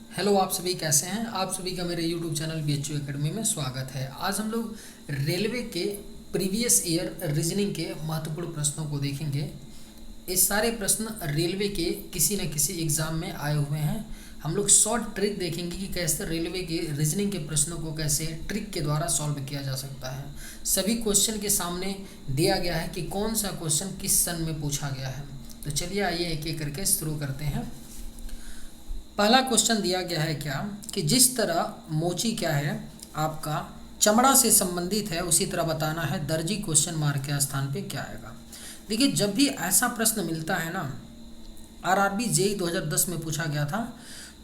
Hello, आप सभी कैसे हैं। आप सभी का मेरे यूट्यूब चैनल BHU एकेडमी में स्वागत है। आज हम लोग रेलवे के प्रीवियस ईयर रीजनिंग के महत्वपूर्ण प्रश्नों को देखेंगे। ये सारे प्रश्न रेलवे के किसी न किसी एग्ज़ाम में आए हुए हैं। हम लोग शॉर्ट ट्रिक देखेंगे कि कैसे रेलवे के रीजनिंग के प्रश्नों को कैसे ट्रिक के द्वारा सॉल्व किया जा सकता है। सभी क्वेश्चन के सामने दिया गया है कि कौन सा क्वेश्चन किस सन में पूछा गया है। तो चलिए आइए एक एक करके शुरू करते हैं। पहला क्वेश्चन दिया गया है क्या कि जिस तरह मोची क्या है आपका चमड़ा से संबंधित है, उसी तरह बताना है दर्जी क्वेश्चन मार्क के स्थान पे क्या आएगा। देखिए, जब भी ऐसा प्रश्न मिलता है ना, आरआरबी जेई 2010 में पूछा गया था,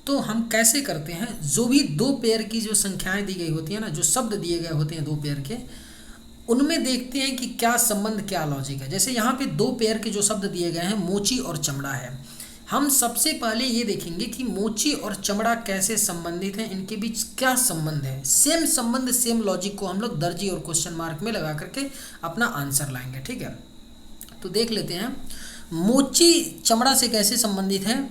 तो हम कैसे करते हैं, जो भी दो पेयर की जो संख्याएं दी गई होती है ना, जो शब्द दिए गए होते हैं दो पेयर के, उनमें देखते हैं कि क्या संबंध क्या लॉजिक है। जैसे यहाँ पे दो पेयर के जो शब्द दिए गए हैं मोची और चमड़ा है, हम सबसे पहले ये देखेंगे कि मोची और चमड़ा कैसे संबंधित हैं, इनके बीच क्या संबंध है। सेम संबंध सेम लॉजिक को हम लोग दर्जी और क्वेश्चन मार्क में लगा करके अपना आंसर लाएंगे। ठीक है, तो देख लेते हैं मोची चमड़ा से कैसे संबंधित है।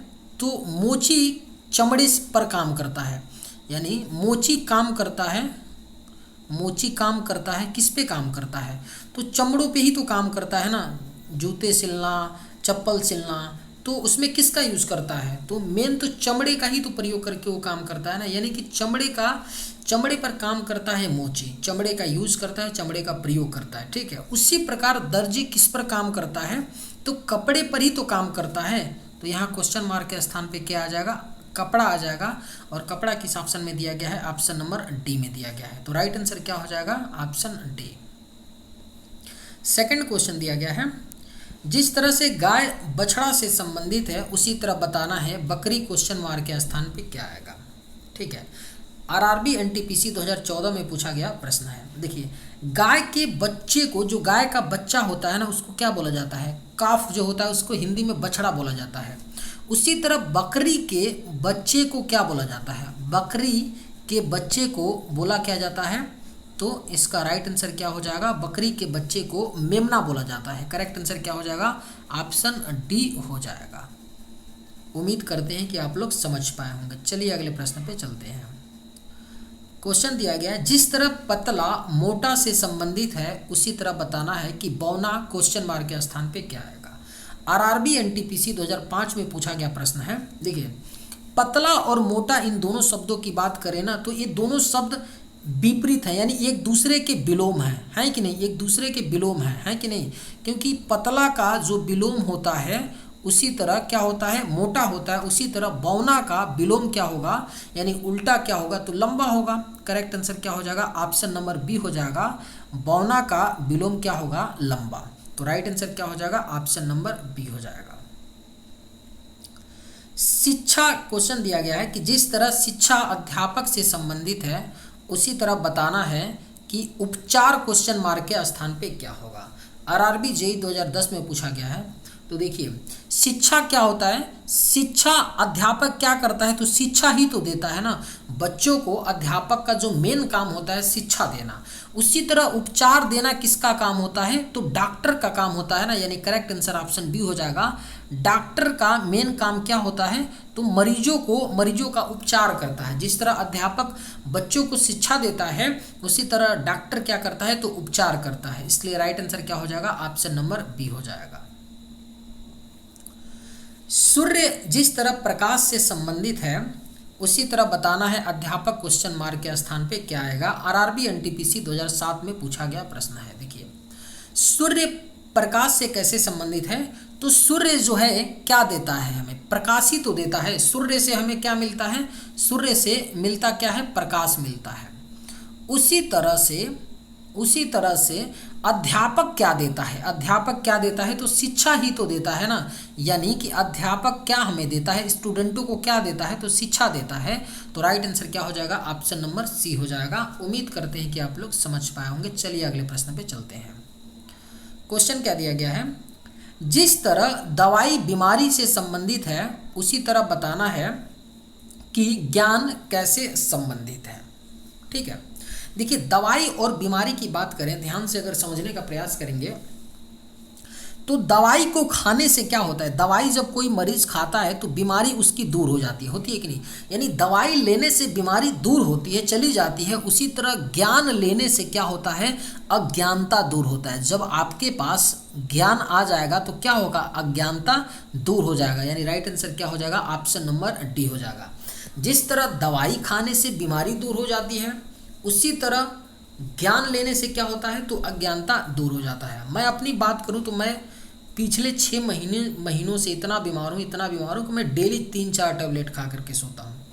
तो मोची चमड़े पर काम करता है, यानी मोची काम करता है। मोची काम करता है, किस पे काम करता है, तो चमड़ों पे ही तो काम करता है ना। जूते सिलना, चप्पल सिलना, तो उसमें किसका यूज़ करता है, तो मेन तो चमड़े का ही तो प्रयोग करके वो काम करता है ना। यानी कि चमड़े पर काम करता है मोची, चमड़े का यूज़ करता है, चमड़े का प्रयोग करता है। ठीक है, उसी प्रकार दर्जी किस पर काम करता है, तो कपड़े पर ही तो काम करता है। तो यहाँ क्वेश्चन मार्क के स्थान पे क्या आ जाएगा, कपड़ा आ जाएगा। और कपड़ा किस ऑप्शन में दिया गया है, ऑप्शन नंबर डी में दिया गया है। तो राइट आंसर क्या हो जाएगा, ऑप्शन डी। सेकंड क्वेश्चन दिया गया है, जिस तरह से गाय बछड़ा से संबंधित है, उसी तरह बताना है बकरी क्वेश्चन मार्क के स्थान पे क्या आएगा। ठीक है, आरआरबी एनटीपीसी 2014 में पूछा गया प्रश्न है। देखिए, गाय के बच्चे को, जो गाय का बच्चा होता है ना, उसको क्या बोला जाता है, काफ जो होता है उसको हिंदी में बछड़ा बोला जाता है। उसी तरह बकरी के बच्चे को क्या बोला जाता है, बकरी के बच्चे को बोला क्या जाता है, तो इसका राइट आंसर क्या हो जाएगा, बकरी के बच्चे को मेमना बोला जाता है। करेक्ट आंसर क्या हो जाएगा, ऑप्शन डी हो जाएगा। उम्मीद करते हैं कि आप लोग समझ पाए होंगे। चलिए अगले प्रश्न पे चलते हैं। क्वेश्चन दिया गया है, जिस तरह पतला मोटा से संबंधित है, उसी तरह बताना है कि बौना क्वेश्चन मार्क के स्थान पे क्या आएगा। आरआरबी एनटीपीसी 2005 में पूछा गया प्रश्न है। देखिए, पतला और मोटा इन दोनों शब्दों की बात करें ना, तो ये दोनों शब्द विपरीत है, यानी एक दूसरे के विलोम है कि नहीं, एक दूसरे के विलोम है कि नहीं। क्योंकि पतला का जो विलोम होता है, उसी तरह क्या होता है, मोटा होता है। उसी तरह बौना का विलोम क्या होगा, यानी उल्टा क्या होगा, तो लंबा होगा। करेक्ट आंसर क्या हो जाएगा, ऑप्शन नंबर बी हो जाएगा। बौना का विलोम क्या होगा, लंबा। तो राइट आंसर क्या हो जाएगा, ऑप्शन नंबर बी हो जाएगा। शिक्षा क्वेश्चन दिया गया है कि जिस तरह शिक्षा अध्यापक से संबंधित है, उसी तरह बताना है कि उपचार क्वेश्चन मार्क के स्थान पे क्या होगा। आरआरबी जेई 2010 में पूछा गया है। तो देखिए, शिक्षा क्या होता है, शिक्षा अध्यापक क्या करता है, तो शिक्षा ही तो देता है ना बच्चों को। अध्यापक का जो मेन काम होता है शिक्षा देना। उसी तरह उपचार देना किसका काम होता है, तो डॉक्टर का काम होता है ना। यानी करेक्ट आंसर ऑप्शन बी हो जाएगा। डॉक्टर का मेन काम क्या होता है, तो मरीजों का उपचार करता है। जिस तरह अध्यापक बच्चों को शिक्षा देता है, उसी तरह डॉक्टर क्या करता है, तो उपचार करता है। इसलिए राइट आंसर क्या हो जाएगा, ऑप्शन नंबर बी हो जाएगा। सूर्य जिस तरह प्रकाश से संबंधित है, उसी तरह बताना है अध्यापक क्वेश्चन मार्क के स्थान पे क्या आएगा। आरआरबी एनटीपीसी 2007 में पूछा गया प्रश्न है। देखिए, सूर्य प्रकाश से कैसे संबंधित है, तो सूर्य जो है क्या देता है, हमें प्रकाश ही तो देता है। सूर्य से हमें क्या मिलता है, सूर्य से मिलता क्या है, प्रकाश मिलता है। उसी तरह से अध्यापक क्या देता है, अध्यापक क्या देता है, तो शिक्षा ही तो देता है ना। यानी कि अध्यापक क्या हमें देता है, स्टूडेंटों को क्या देता है, तो शिक्षा देता है। तो राइट आंसर क्या हो जाएगा, ऑप्शन नंबर सी हो जाएगा। उम्मीद करते हैं कि आप लोग समझ पाए होंगे। चलिए अगले प्रश्न पे चलते हैं। क्वेश्चन क्या दिया गया है, जिस तरह दवाई बीमारी से संबंधित है, उसी तरह बताना है कि ज्ञान कैसे संबंधित है। ठीक है, देखिए, दवाई और बीमारी की बात करें, ध्यान से अगर समझने का प्रयास करेंगे, तो दवाई को खाने से क्या होता है, दवाई जब कोई मरीज खाता है तो बीमारी उसकी दूर हो जाती है, होती है कि नहीं। यानी दवाई लेने से बीमारी दूर होती है, चली जाती है। उसी तरह ज्ञान लेने से क्या होता है, अज्ञानता दूर होता है। जब आपके पास ज्ञान आ जाएगा तो क्या होगा, अज्ञानता दूर हो जाएगा। यानी राइट आंसर क्या हो जाएगा, ऑप्शन नंबर डी हो जाएगा। जिस तरह दवाई खाने से बीमारी दूर हो जाती है, उसी तरह ज्ञान लेने से क्या होता है, तो अज्ञानता दूर हो जाता है। मैं अपनी बात करूं तो मैं पिछले 6 महीनों से इतना बीमार हूँ कि मैं डेली 3-4 टैबलेट खा करके सोता हूँ।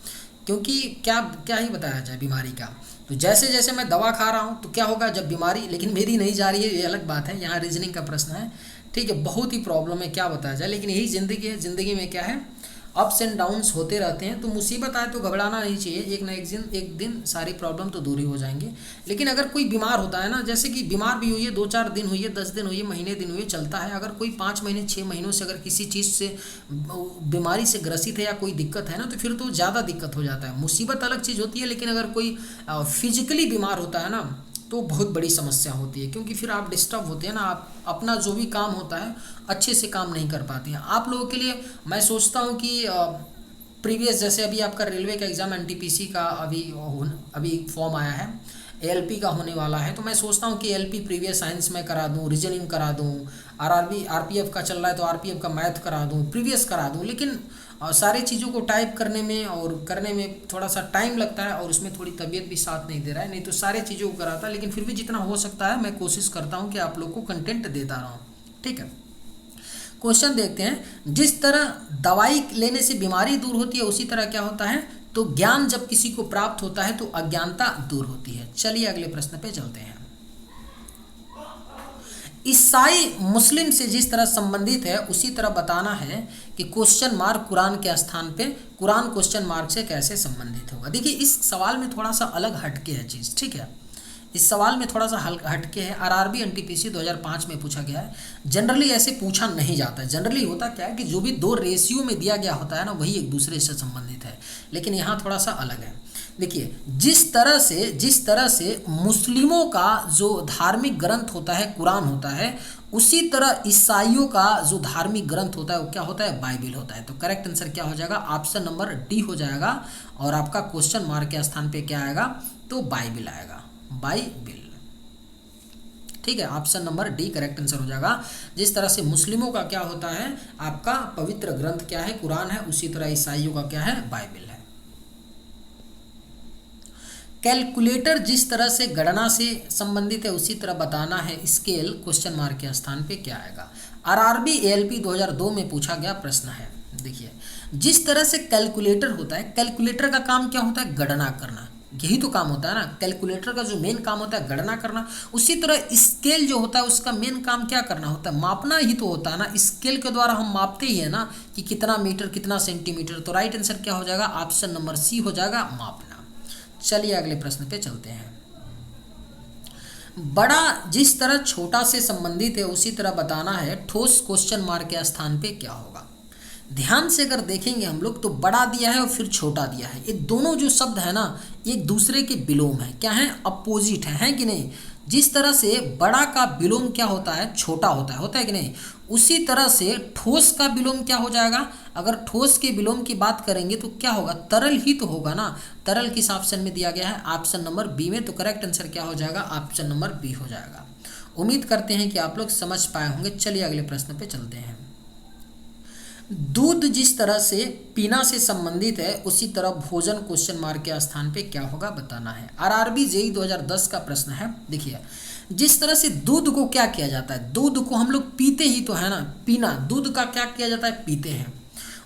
क्योंकि क्या क्या ही बताया जाए बीमारी का। तो जैसे जैसे मैं दवा खा रहा हूँ तो क्या होगा, जब बीमारी, लेकिन मेरी नहीं जा रही है ये अलग बात है, यहाँ रीजनिंग का प्रश्न है, ठीक है। बहुत ही प्रॉब्लम है, क्या बताया जाए, लेकिन यही ज़िंदगी है। ज़िंदगी में क्या है, अप्स एंड डाउन्स होते रहते हैं। तो मुसीबत आए तो घबराना नहीं चाहिए, एक ना एक दिन सारी प्रॉब्लम तो दूर ही हो जाएंगे। लेकिन अगर कोई बीमार होता है ना, जैसे कि बीमार भी हुई है, 2-4 दिन हुई है, 10 दिन हुई है, महीने दिन हुए, चलता है। अगर कोई 5 महीने 6 महीनों से अगर किसी चीज़ से बीमारी से ग्रसित है या कोई दिक्कत है ना, तो फिर तो ज़्यादा दिक्कत हो जाता है। मुसीबत अलग चीज़ होती है, लेकिन अगर कोई फिजिकली बीमार होता है ना तो बहुत बड़ी समस्या होती है। क्योंकि फिर आप डिस्टर्ब होते हैं ना, आप अपना जो भी काम होता है अच्छे से काम नहीं कर पाते हैं। आप लोगों के लिए मैं सोचता हूँ कि प्रीवियस, जैसे अभी आपका रेलवे का एग्ज़ाम एनटीपीसी का अभी फॉर्म आया है, एएलपी का होने वाला है, तो मैं सोचता हूँ कि एएलपी प्रीवियस साइंस में करा दूँ, रीजनिंग करा दूँ, आरपीएफ का चल रहा है तो आरपीएफ का मैथ करा दूँ, प्रीवियस करा दूँ। लेकिन सारी चीज़ों को टाइप करने में और करने में थोड़ा सा टाइम लगता है, और उसमें थोड़ी तबीयत भी साथ नहीं दे रहा है। नहीं तो सारी चीज़ों को कराता, लेकिन फिर भी जितना हो सकता है मैं कोशिश करता हूँ कि आप लोग को कंटेंट देता रहूँ, ठीक है। क्वेश्चन देखते हैं। जिस तरह दवाई लेने से बीमारी दूर होती है, उसी तरह क्या होता है, तो ज्ञान जब किसी को प्राप्त होता है तो अज्ञानता दूर होती है। चलिए अगले प्रश्न पे चलते हैं। ईसाई मुस्लिम से जिस तरह संबंधित है उसी तरह बताना है कि क्वेश्चन मार्क कुरान के स्थान पे कुरान क्वेश्चन मार्क से कैसे संबंधित होगा। देखिए इस सवाल में थोड़ा सा अलग हटके है चीज़, ठीक है। इस सवाल में थोड़ा सा हटके है। आरआरबी एनटीपीसी 2005 में पूछा गया है। जनरली ऐसे पूछा नहीं जाता है। जनरली होता क्या है कि जो भी 2 रेशियो में दिया गया होता है ना, वही एक दूसरे से संबंधित है, लेकिन यहाँ थोड़ा सा अलग है। देखिए जिस तरह से मुस्लिमों का जो धार्मिक ग्रंथ होता है कुरान होता है, उसी तरह ईसाइयों का जो धार्मिक ग्रंथ होता है वो क्या होता है, बाइबिल होता है। तो करेक्ट आंसर क्या हो जाएगा, ऑप्शन नंबर डी हो जाएगा। और आपका क्वेश्चन मार्क के स्थान पे क्या आएगा, तो बाइबिल आएगा, बाइबिल, ठीक है। Option number D correct answer हो जाएगा। जिस तरह से मुस्लिमों का क्या होता है, आपका पवित्र ग्रंथ क्या है, कुरान है, उसी तरह ईसाइयों का क्या है, बाइबिल है। कैलकुलेटर जिस तरह से गणना से संबंधित है उसी तरह बताना है स्केल, क्वेश्चन मार्क के स्थान पे क्या आएगा। आरआरबी एएलपी 2002 में पूछा गया प्रश्न है। देखिए जिस तरह से कैलकुलेटर होता है, कैलकुलेटर का काम क्या होता है, गणना करना, यही तो काम होता है ना। कैलकुलेटर का जो मेन काम होता है गणना करना। उसी तरह स्केल जो होता है उसका मेन काम क्या करना होता है, मापना ही तो होता है ना। स्केल के द्वारा हम मापते ही है ना कि कितना मीटर कितना सेंटीमीटर। तो राइट आंसर क्या हो जाएगा, ऑप्शन नंबर सी हो जाएगा, मापना। चलिए अगले प्रश्न पे चलते हैं। बड़ा जिस तरह छोटा से संबंधित है उसी तरह बताना है ठोस क्वेश्चन मार्क के स्थान पे क्या होगा। ध्यान से अगर देखेंगे हम लोग तो बड़ा दिया है और फिर छोटा दिया है। ये दोनों जो शब्द है ना एक दूसरे के विलोम है, क्या है, अपोजिट है कि नहीं। जिस तरह से बड़ा का विलोम क्या होता है, छोटा होता है कि नहीं। उसी तरह से ठोस का विलोम क्या हो जाएगा, अगर ठोस के विलोम की बात करेंगे तो क्या होगा, तरल ही तो होगा ना। तरल किस ऑप्शन में दिया गया है, ऑप्शन नंबर बी में। तो करेक्ट आंसर क्या हो जाएगा, ऑप्शन नंबर बी हो जाएगा। उम्मीद करते हैं कि आप लोग समझ पाए होंगे। चलिए अगले प्रश्न पे चलते हैं। दूध जिस तरह से पीना से संबंधित है उसी तरह भोजन क्वेश्चन मार्क के स्थान पे क्या होगा बताना है। आरआरबी जेईई 2010 का प्रश्न है। देखिए जिस तरह से दूध को क्या किया जाता है, दूध को हम लोग पीते ही तो है ना, पीना, दूध का क्या किया जाता है, पीते हैं।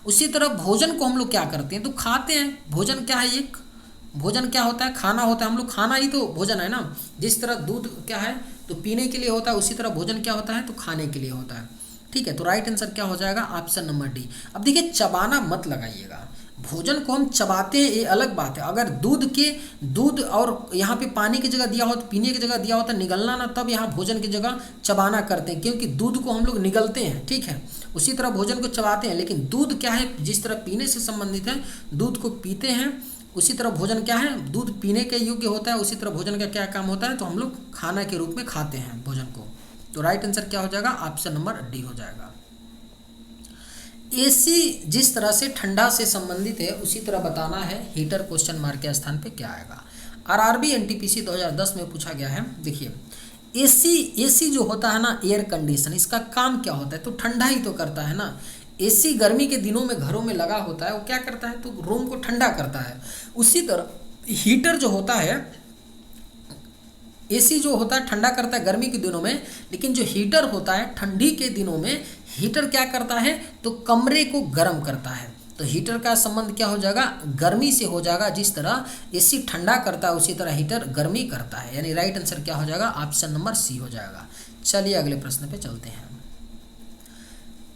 उसी तरह भोजन को हम लोग क्या करते हैं, तो खाते हैं। भोजन क्या है, एक भोजन क्या होता है, खाना होता है। हम लोग खाना ही तो भोजन है ना। जिस तरह दूध क्या है तो पीने के लिए होता है, उसी तरह भोजन क्या होता है तो खाने के लिए होता है, ठीक है। तो राइट आंसर क्या हो जाएगा, ऑप्शन नंबर डी। अब देखिए चबाना मत लगाइएगा, भोजन को हम चबाते हैं ये अलग बात है। अगर दूध और यहाँ पे पानी की जगह दिया हो तो पीने की जगह दिया होता निगलना ना, तब यहाँ भोजन की जगह चबाना करते हैं, क्योंकि दूध को हम लोग निगलते हैं, ठीक है। उसी तरह भोजन को चबाते हैं, लेकिन दूध क्या है, जिस तरह पीने से संबंधित है दूध को पीते हैं, उसी तरह भोजन क्या है, दूध पीने के योग्य होता है। उसी तरह भोजन का क्या काम होता है, तो हम लोग खाना के रूप में खाते हैं भोजन को, तो राइट आंसर क्या हो जाएगा, ऑप्शन नंबर डी हो जाएगा। एसी जिस तरह से ठंडा से संबंधित है उसी तरह बताना है हीटर, क्वेश्चन मार्क के स्थान पे क्या आएगा। आरआरबी एनटीपीसी 2010 में पूछा गया है। देखिए एसी जो होता है ना, एयर कंडीशन, इसका काम क्या होता है, तो ठंडा ही तो करता है ना। एसी गर्मी के दिनों में घरों में लगा होता है, वो क्या करता है, तो रूम को ठंडा करता है। उसी तरह हीटर जो होता है, एसी जो होता है ठंडा करता है गर्मी के दिनों में, लेकिन जो हीटर होता है ठंडी के दिनों में हीटर क्या करता है, तो कमरे को गर्म करता है। तो हीटर का संबंध क्या हो जाएगा, गर्मी से हो जाएगा। जिस तरह एसी ठंडा करता है उसी तरह हीटर गर्मी करता है, यानी राइट आंसर क्या हो जाएगा, ऑप्शन नंबर सी हो जाएगा। चलिए अगले प्रश्न पे चलते हैं।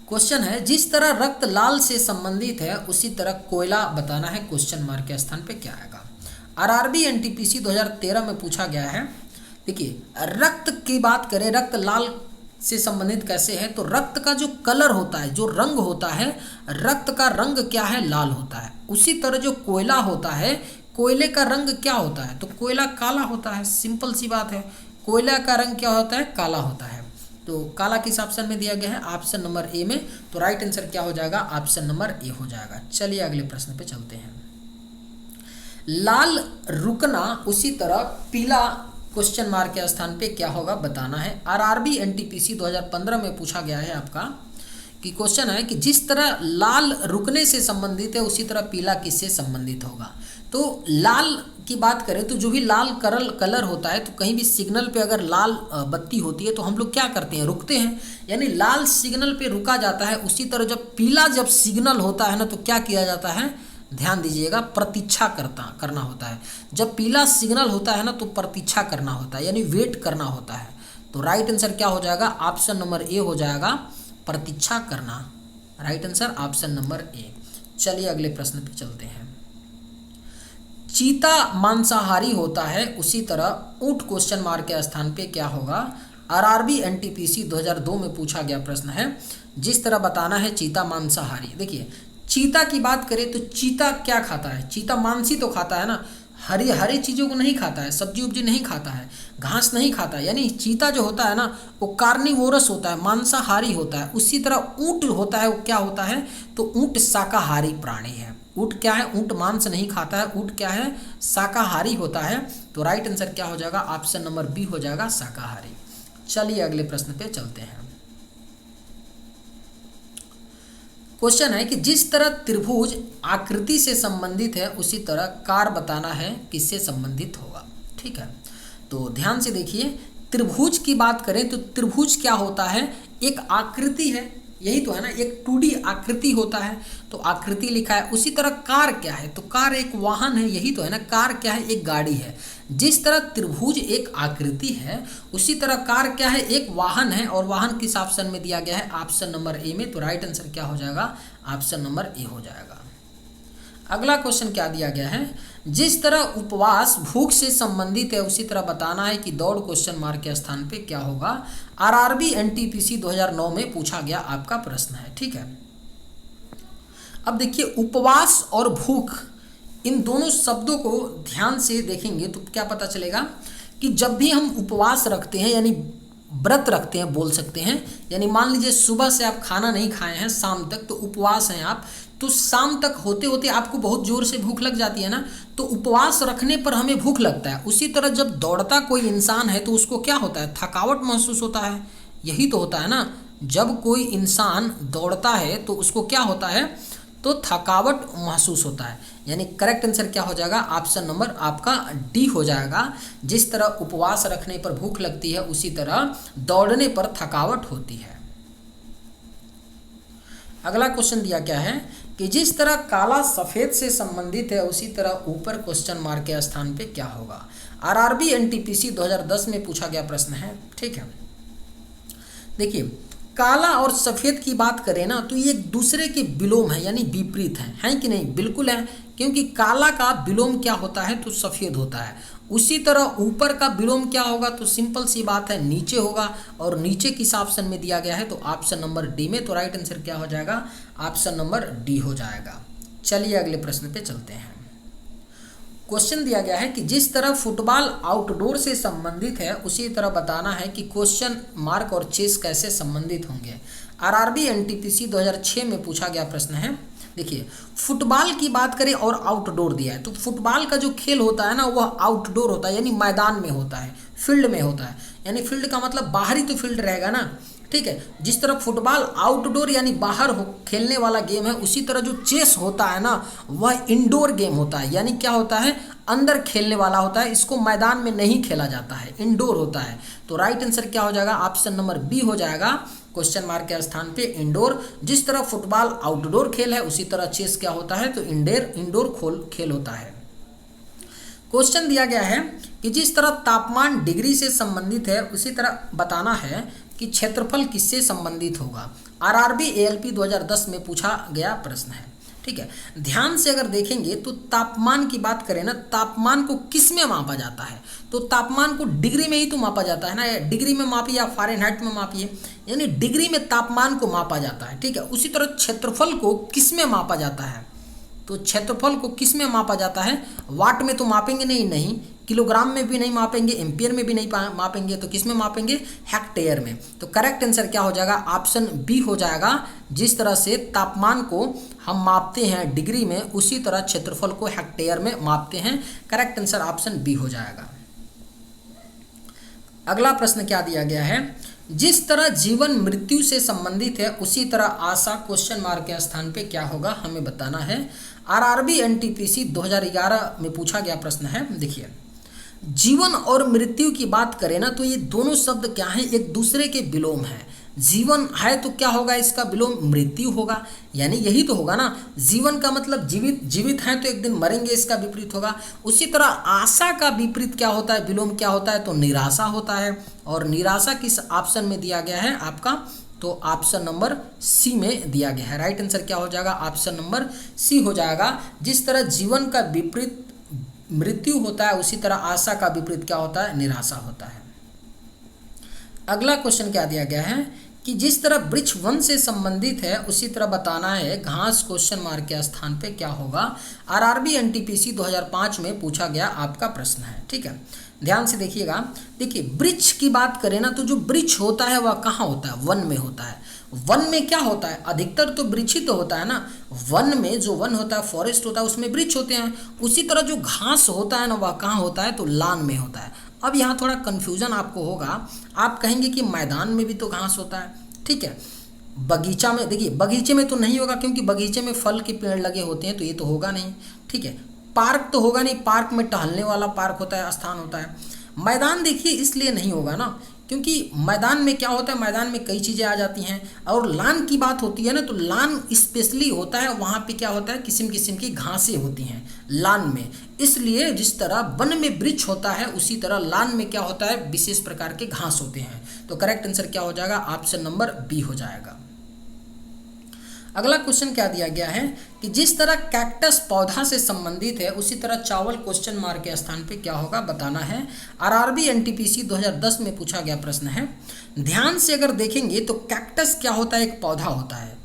क्वेश्चन है, जिस तरह रक्त लाल से संबंधित है उसी तरह कोयला बताना है, क्वेश्चन मार्क के स्थान पे क्या आएगा। आरआरबी एनटीपीसी 2013 में पूछा गया है। देखिए रक्त की बात करें, रक्त लाल से संबंधित कैसे है, तो रक्त का जो कलर होता है, जो रंग होता है, रक्त का रंग क्या है, लाल होता है। उसी तरह जो कोयला होता है, कोयले का रंग क्या होता है, तो कोयला काला होता है। सिंपल सी बात है, कोयला का रंग क्या होता है, काला होता है। तो काला किस ऑप्शन में दिया गया है, ऑप्शन नंबर ए में। तो राइट आंसर क्या हो जाएगा, ऑप्शन नंबर ए हो जाएगा। चलिए अगले प्रश्न पे चलते हैं। लाल रुकना उसी तरह पीला क्वेश्चन मार्क के स्थान पे क्या होगा बताना है। आरआरबी एनटीपीसी 2015 में पूछा गया है आपका कि क्वेश्चन है कि जिस तरह लाल रुकने से संबंधित है उसी तरह पीला किससे संबंधित होगा। तो लाल की बात करें तो जो भी लाल कलर होता है, तो कहीं भी सिग्नल पे अगर लाल बत्ती होती है तो हम लोग क्या करते हैं, रुकते हैं, यानी लाल सिग्नल पे रुका जाता है। उसी तरह जब सिग्नल होता है ना, तो क्या किया जाता है, ध्यान दीजिएगा, प्रतीक्षा करना होता है। जब पीला सिग्नल होता है ना, तो प्रतीक्षा करना होता है, यानी वेट करना होता है। तो राइट आंसर क्या हो जाएगा, ऑप्शन नंबर ए हो जाएगा, प्रतीक्षा करना। Right answer option number A. चलिए अगले प्रश्न पे चलते हैं। चीता मांसाहारी होता है उसी तरह ऊंट क्वेश्चन मार्क के स्थान पे क्या होगा। आरआरबी एनटीपीसी 2002 में पूछा गया प्रश्न है, जिस तरह बताना है चीता मांसाहारी। देखिए चीता की बात करें तो चीता क्या खाता है, चीता मांस ही तो खाता है ना, हरी चीज़ों को नहीं खाता है, सब्जी उब्जी नहीं खाता है, घास नहीं खाता है। यानी चीता जो होता है ना, वो कार्निवोरस होता है, मांसाहारी होता है। उसी तरह ऊंट होता है, वो क्या होता है, तो ऊंट शाकाहारी प्राणी है। ऊंट क्या है, ऊंट मांस नहीं खाता है, ऊंट क्या है, शाकाहारी होता है। तो राइट आंसर क्या हो जाएगा, ऑप्शन नंबर बी हो जाएगा, शाकाहारी। चलिए अगले प्रश्न पे चलते हैं। क्वेश्चन है कि जिस तरह त्रिभुज आकृति से संबंधित है उसी तरह कार बताना है किससे संबंधित होगा। ठीक है, तो ध्यान से देखिए, त्रिभुज की बात करें तो त्रिभुज क्या होता है, एक आकृति है, यही तो है ना, एक 2D आकृति होता है, तो आकृति लिखा है। उसी तरह कार क्या है, तो कार एक वाहन है, यही तो है ना, कार क्या है, एक गाड़ी है। जिस तरह त्रिभुज एक आकृति है उसी तरह कार क्या है, एक वाहन है। और वाहन किस ऑप्शन में दिया गया है, ऑप्शन नंबर ए में। तो राइट आंसर क्या हो जाएगा, ऑप्शन नंबर ए हो जाएगा। अगला क्वेश्चन क्या दिया गया है, जिस तरह उपवास भूख से संबंधित है उसी तरह बताना है कि दौड़ क्वेश्चन मार्क के स्थान पे क्या होगा। आरआरबी एनटीपीसी 2009 में पूछा गया आपका प्रश्न है। ठीक है, अब देखिए उपवास और भूख, इन दोनों शब्दों को ध्यान से देखेंगे तो क्या पता चलेगा कि जब भी हम उपवास रखते हैं यानी व्रत रखते हैं बोल सकते हैं, यानी मान लीजिए सुबह से आप खाना नहीं खाए हैं शाम तक, तो उपवास हैं आप, तो शाम तक होते होते आपको बहुत जोर से भूख लग जाती है ना, तो उपवास रखने पर हमें भूख लगता है। उसी तरह जब दौड़ता कोई इंसान है तो उसको क्या होता है, थकावट महसूस होता है, यही तो होता है ना। जब कोई इंसान दौड़ता है तो उसको क्या होता है, तो थकावट महसूस होता है। यानी करेक्ट आंसर क्या हो जाएगा, ऑप्शन नंबर आपका डी हो जाएगा। जिस तरह उपवास रखने पर भूख लगती है उसी तरह दौड़ने पर थकावट होती है। अगला क्वेश्चन दिया क्या है कि जिस तरह काला सफेद से संबंधित है उसी तरह ऊपर क्वेश्चन मार्क के स्थान पे क्या होगा। आरआरबी एनटीपीसी 2010 में पूछा गया प्रश्न है। ठीक है, देखिए काला और सफ़ेद की बात करें ना तो ये एक दूसरे के विलोम है, यानी विपरीत हैं कि नहीं, बिल्कुल है, क्योंकि काला का विलोम क्या होता है, तो सफ़ेद होता है। उसी तरह ऊपर का विलोम क्या होगा, तो सिंपल सी बात है नीचे होगा, और नीचे किस ऑप्शन में दिया गया है, तो ऑप्शन नंबर डी में। तो राइट आंसर क्या हो जाएगा, ऑप्शन नंबर डी हो जाएगा। चलिए अगले प्रश्न पे चलते हैं। क्वेश्चन दिया गया है कि जिस तरह फुटबॉल आउटडोर से संबंधित है उसी तरह बताना है कि क्वेश्चन मार्क और चेस कैसे संबंधित होंगे। आरआरबी एनटीपीसी 2006 में पूछा गया प्रश्न है। देखिए, फुटबॉल की बात करें और आउटडोर दिया है, तो फुटबॉल का जो खेल होता है ना वह आउटडोर होता है, यानी मैदान में होता है, फील्ड में होता है। यानी फील्ड का मतलब बाहरी तो फील्ड रहेगा ना, ठीक है। जिस तरह फुटबॉल आउटडोर यानी बाहर खेलने वाला गेम है, उसी तरह जो चेस होता है ना वह इंडोर गेम होता है, यानी क्या होता है, अंदर खेलने वाला होता है। इसको मैदान में नहीं खेला जाता है, इंडोर होता है। तो राइट आंसर क्या हो जाएगा, ऑप्शन नंबर बी हो जाएगा, क्वेश्चन मार्क के स्थान पे इंडोर। जिस तरह फुटबॉल आउटडोर खेल है उसी तरह चेस क्या होता है, तो इंडोर खेल होता है। क्वेश्चन दिया गया है कि जिस तरह तापमान डिग्री से संबंधित है उसी तरह बताना है कि क्षेत्रफल किससे संबंधित होगा। आरआरबी एएलपी 2010 में पूछा गया प्रश्न है, ठीक है। ध्यान से अगर देखेंगे तो तापमान की बात करें ना, तापमान को किस में मापा जाता है, तो तापमान को डिग्री में ही तो मापा जाता है ना, डिग्री में मापिए या फ़ारेनहाइट में मापिए, यानी डिग्री में तापमान को मापा जाता है, ठीक है। उसी तरह क्षेत्रफल को किस में मापा जाता है, तो क्षेत्रफल को किस में मापा जाता है, वाट में तो मापेंगे नहीं, किलोग्राम में भी नहीं मापेंगे, एम्पियर में भी नहीं मापेंगे, तो किस में मापेंगे, हेक्टेयर में। तो करेक्ट आंसर क्या हो जाएगा, ऑप्शन बी हो जाएगा। जिस तरह से तापमान को हम मापते हैं डिग्री में उसी तरह क्षेत्रफल को हेक्टेयर में मापते हैं। करेक्ट आंसर ऑप्शन बी हो जाएगा। अगला प्रश्न क्या दिया गया है, जिस तरह जीवन मृत्यु से संबंधित है उसी तरह आशा क्वेश्चन मार्क के स्थान पे क्या होगा हमें बताना है। आरआरबी एनटीपीसी 2011 में पूछा गया प्रश्न है। देखिए, जीवन और मृत्यु की बात करें ना तो ये दोनों शब्द क्या हैं, एक दूसरे के विलोम है। जीवन है तो क्या होगा, इसका विलोम मृत्यु होगा, यानी यही तो होगा ना। जीवन का मतलब जीवित हैं तो एक दिन मरेंगे, इसका विपरीत होगा। उसी तरह आशा का विपरीत क्या होता है, विलोम क्या होता है, तो निराशा होता है। और निराशा किस ऑप्शन में दिया गया है आपका, तो ऑप्शन नंबर सी में दिया गया है। राइट आंसर क्या हो जाएगा, ऑप्शन नंबर सी हो जाएगा। जिस तरह जीवन का विपरीत मृत्यु होता है उसी तरह आशा का विपरीत क्या होता है, निराशा होता है। अगला क्वेश्चन क्या दिया गया है कि जिस तरह वृक्ष वन से संबंधित है उसी तरह बताना है घास क्वेश्चन मार्क के स्थान पे क्या होगा। आरआरबी एनटीपीसी 2005 में पूछा गया आपका प्रश्न है, ठीक है। ध्यान से देखिएगा। देखिए, वृक्ष की बात करें ना तो जो वृक्ष होता है वह कहाँ होता है, वन में होता है। वन में क्या होता है, अधिकतर तो वृक्ष ही तो होता है ना। वन में जो वन होता है, फॉरेस्ट होता है, उसमें वृक्ष होते हैं। उसी तरह जो घास होता है ना वह कहाँ होता है, तो लान में होता है। अब यहाँ थोड़ा कन्फ्यूजन आपको होगा, आप कहेंगे कि मैदान में भी तो घास होता है, ठीक है। बगीचा में, देखिए बगीचे में तो नहीं होगा क्योंकि बगीचे में फल के पेड़ लगे होते हैं, तो ये तो होगा नहीं, ठीक है। पार्क तो होगा नहीं, पार्क में टहलने वाला पार्क होता है, स्थान होता है। मैदान देखिए इसलिए नहीं होगा ना क्योंकि मैदान में क्या होता है, मैदान में कई चीज़ें आ जाती हैं। और लान की बात होती है ना तो लान स्पेशली होता है, वहाँ पे क्या होता है, किस्म किस्म की घासें होती हैं लान में। इसलिए जिस तरह वन में वृक्ष होता है उसी तरह लान में क्या होता है, विशेष प्रकार के घास होते हैं। तो करेक्ट आंसर क्या हो जाएगा, ऑप्शन नंबर बी हो जाएगा। अगला क्वेश्चन क्या दिया गया है कि जिस तरह कैक्टस पौधा से संबंधित है उसी तरह चावल क्वेश्चन मार्क के स्थान पे क्या होगा बताना है। आरआरबी एनटीपीसी 2010 में पूछा गया प्रश्न है। ध्यान से अगर देखेंगे तो कैक्टस क्या होता है, एक पौधा होता है।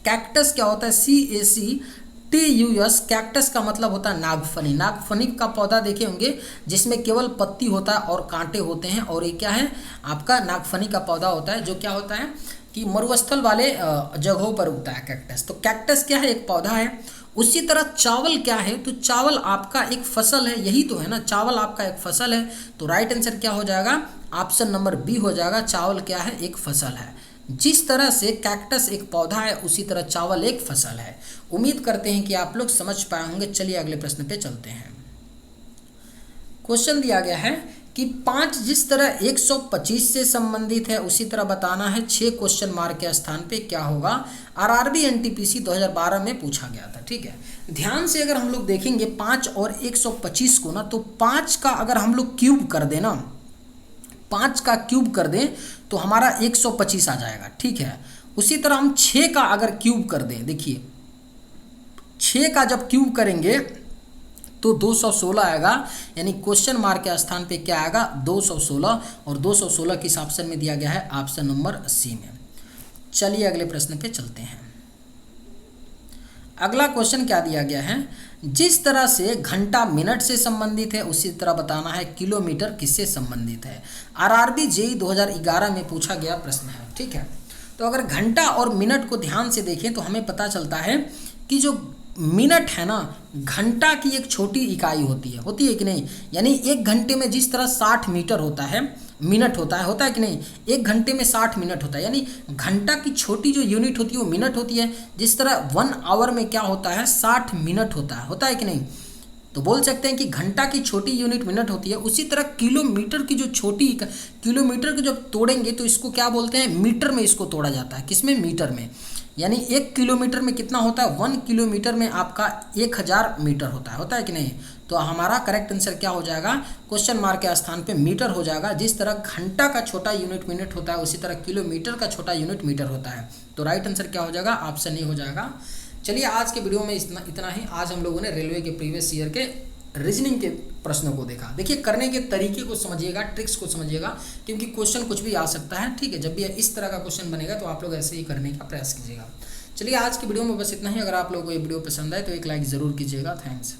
कैक्टस क्या होता है, CACTUS, कैक्टस का मतलब होता है नागफनी। नागफनी का पौधा देखे होंगे जिसमें केवल पत्ती होता है और कांटे होते हैं, और ये क्या है आपका नागफनी का पौधा होता है जो क्या होता है कि मरुस्थल वाले जगहों पर उगता है कैक्टस। तो कैक्टस क्या है, एक पौधा है। उसी तरह चावल क्या है, तो चावल आपका एक फसल है, यही तो है ना, चावल आपका एक फसल है। तो राइट आंसर क्या हो जाएगा, ऑप्शन नंबर बी हो जाएगा। चावल क्या है, एक फसल है। जिस तरह से कैक्टस एक पौधा है उसी तरह चावल एक फसल है। उम्मीद करते हैं कि आप लोग समझ पाए होंगे। चलिए अगले प्रश्न पे चलते हैं। क्वेश्चन दिया गया है कि 5 जिस तरह 125 से संबंधित है उसी तरह बताना है 6 क्वेश्चन मार्क के स्थान पे क्या होगा। आरआरबी एनटीपीसी 2012 में पूछा गया था, ठीक है। ध्यान से अगर हम लोग देखेंगे 5 और 125 को ना, तो 5 का अगर हम लोग क्यूब कर दें ना, 5 का क्यूब कर दें तो हमारा 125 आ जाएगा, ठीक है। उसी तरह हम 6 का अगर क्यूब कर दें, देखिए 6 का जब क्यूब करेंगे तो 216 आएगा, यानी क्वेश्चन मार्क के स्थान पे क्या आएगा, 216। और 216 किस ऑप्शन में दिया गया है, ऑप्शन नंबर सी में। चलिए अगले प्रश्न पे चलते हैं। अगला क्वेश्चन क्या दिया गया है, जिस तरह से घंटा मिनट से संबंधित है उसी तरह बताना है किलोमीटर किससे संबंधित है। आरआरबी जेईई 2011 में पूछा गया प्रश्न है, ठीक है। तो अगर घंटा और मिनट को ध्यान से देखें तो हमें पता चलता है कि जो मिनट है ना, घंटा की एक छोटी इकाई होती है कि नहीं। यानी एक घंटे में जिस तरह 60 मीटर होता है, मिनट होता है कि नहीं। एक घंटे में 60 मिनट होता है, यानी घंटा की छोटी जो यूनिट होती है वो मिनट होती है। जिस तरह 1 आवर में क्या होता है, 60 मिनट होता है कि नहीं। तो बोल सकते हैं कि घंटा की छोटी यूनिट मिनट होती है। उसी तरह किलोमीटर की जो किलोमीटर को जब तोड़ेंगे तो इसको क्या बोलते हैं, मीटर में इसको तोड़ा जाता है। किसमें, मीटर में। यानी 1 किलोमीटर में कितना होता है, 1 किलोमीटर में आपका 1000 मीटर होता है कि नहीं। तो हमारा करेक्ट आंसर क्या हो जाएगा, क्वेश्चन मार्क के स्थान पे मीटर हो जाएगा। जिस तरह घंटा का छोटा यूनिट मिनट होता है उसी तरह किलोमीटर का छोटा यूनिट मीटर होता है। तो राइट आंसर क्या हो जाएगा, ऑप्शन ए हो जाएगा। चलिए आज के वीडियो में इतना ही। आज हम लोगों ने रेलवे के प्रीवियस ईयर के रीजनिंग के प्रश्नों को देखा। देखिए करने के तरीके को समझिएगा, ट्रिक्स को समझिएगा, क्योंकि क्वेश्चन कुछ भी आ सकता है, ठीक है। जब भी इस तरह का क्वेश्चन बनेगा तो आप लोग ऐसे ही करने का प्रयास कीजिएगा। चलिए आज की वीडियो में बस इतना ही। अगर आप लोगों को ये वीडियो पसंद आए तो एक लाइक ज़रूर कीजिएगा। थैंक्स।